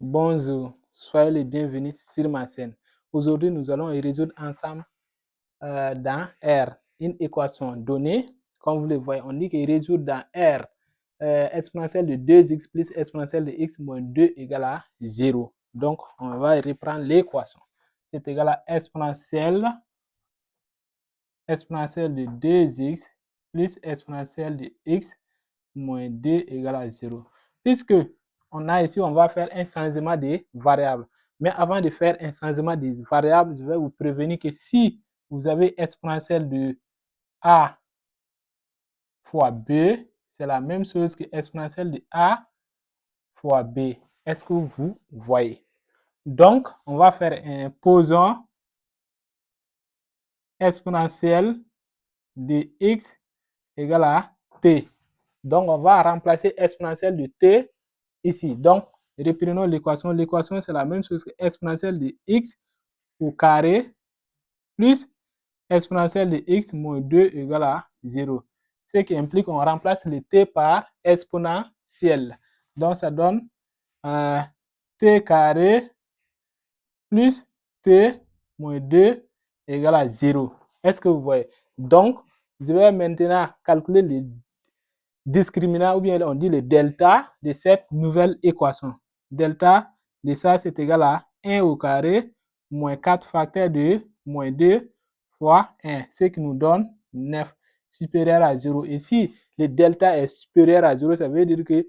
Bonjour, soyez les bienvenus sur ma chaîne. Aujourd'hui, nous allons résoudre ensemble dans R une équation donnée. Comme vous le voyez, on dit que résoudre dans R exponentielle de 2x plus exponentielle de x moins 2 égale à 0. Donc, on va reprendre l'équation. C'est égal à exponentielle de 2x plus exponentielle de x moins 2 égale à 0. Puisque on a ici, on va faire un changement de variable. Mais avant de faire un changement de variable, je vais vous prévenir que si vous avez exponentielle de a fois b, c'est la même chose que exponentielle de a fois b. Est-ce que vous voyez? Donc, on va faire un posant exponentielle de x égale à t. Donc, on va remplacer exponentielle de t ici. Donc, reprenons l'équation. L'équation, c'est la même chose que exponentielle de x au carré plus exponentielle de x moins 2 égale à 0. Ce qui implique qu'on remplace le t par exponentielle. Donc, ça donne t carré plus t moins 2 égale à 0. Est-ce que vous voyez? Donc, je vais maintenant calculer les discriminant, ou bien on dit le delta de cette nouvelle équation. Delta de ça, c'est égal à 1 au carré moins 4 facteur de moins 2 fois 1, ce qui nous donne 9 supérieur à 0. Et si le delta est supérieur à 0, ça veut dire que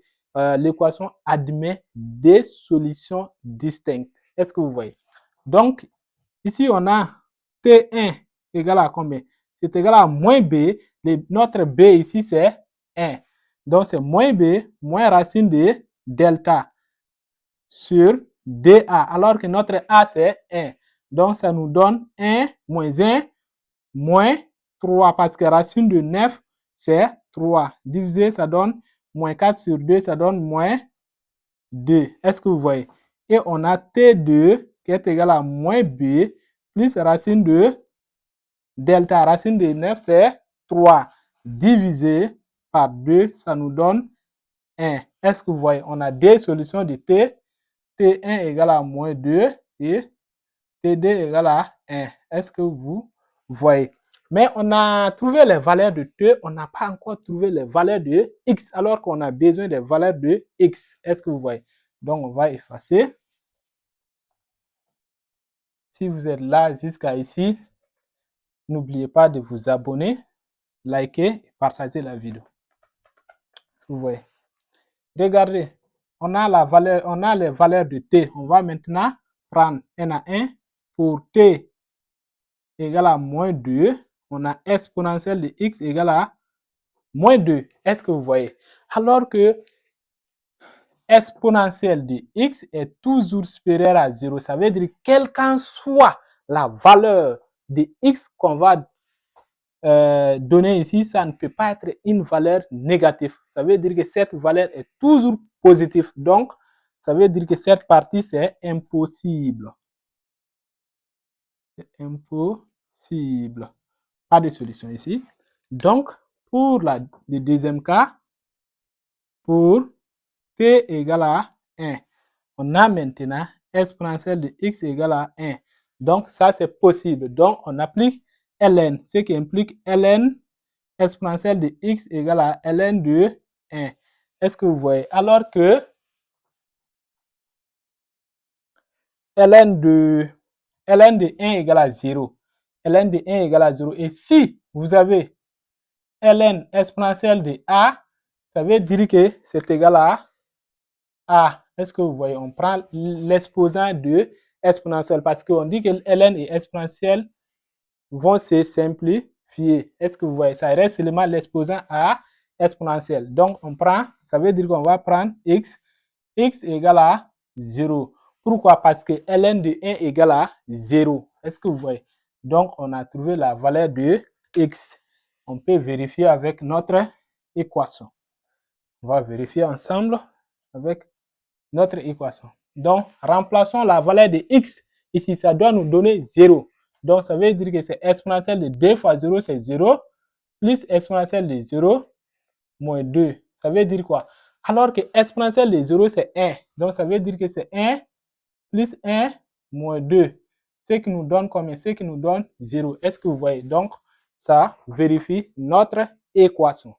l'équation admet des solutions distinctes. Est-ce que vous voyez? Donc, ici, on a T1 égale à combien? C'est égal à moins B. Notre B ici, c'est 1. Donc, c'est moins B moins racine de delta sur DA, alors que notre A, c'est 1. Donc, ça nous donne 1 moins 1 moins 3, parce que racine de 9, c'est 3. Divisé, ça donne moins 4 sur 2, ça donne moins 2. Est-ce que vous voyez? Et on a T2 qui est égal à moins B plus racine de delta. Racine de 9, c'est 3. Divisé par 2, ça nous donne 1. Est-ce que vous voyez? On a deux solutions de T. T1 égale à moins 2 et T2 égale à 1. Est-ce que vous voyez? Mais on a trouvé les valeurs de T, on n'a pas encore trouvé les valeurs de X, alors qu'on a besoin des valeurs de X. Est-ce que vous voyez? Donc, on va effacer. Si vous êtes là jusqu'à ici, n'oubliez pas de vous abonner, liker et partager la vidéo. Est-ce que vous voyez? Regardez, on a les valeurs de T. On va maintenant prendre 1 à 1 pour T égale à moins 2. On a exponentielle de X égale à moins 2. Est-ce que vous voyez? Alors que exponentielle de X est toujours supérieure à 0. Ça veut dire que quelle qu'en soit la valeur de X qu'on va donner ici, ça ne peut pas être une valeur négative. Ça veut dire que cette valeur est toujours positive. Donc, ça veut dire que cette partie, c'est impossible. C'est impossible. Pas de solution ici. Donc, pour le deuxième cas, pour t égale à 1, on a maintenant exponentielle de x égale à 1. Donc, ça, c'est possible. Donc, on applique ln, ce qui implique ln exponentielle de x égale à ln de 1. Est-ce que vous voyez? Alors que ln de 1 égale à 0. ln de 1 égale à 0. Et si vous avez ln exponentielle de a, ça veut dire que c'est égal à a. Est-ce que vous voyez? On prend l'exposant de exponentielle parce qu'on dit que ln et exponentielle vont se simplifier. Est-ce que vous voyez? Ça reste seulement l'exposant à exponentielle. Donc, on prend, ça veut dire qu'on va prendre x égale à 0. Pourquoi? Parce que ln de 1 égale à 0. Est-ce que vous voyez? Donc, on a trouvé la valeur de x. On peut vérifier avec notre équation. On va vérifier ensemble avec notre équation. Donc, remplaçons la valeur de x. Ici, ça doit nous donner 0. Donc, ça veut dire que c'est exponentielle de 2 fois 0, c'est 0, plus exponentielle de 0, moins 2. Ça veut dire quoi? Alors que exponentielle de 0, c'est 1. Donc, ça veut dire que c'est 1 plus 1 moins 2. Ce qui nous donne combien? Ce qui nous donne 0. Est-ce que vous voyez? Donc, ça vérifie notre équation.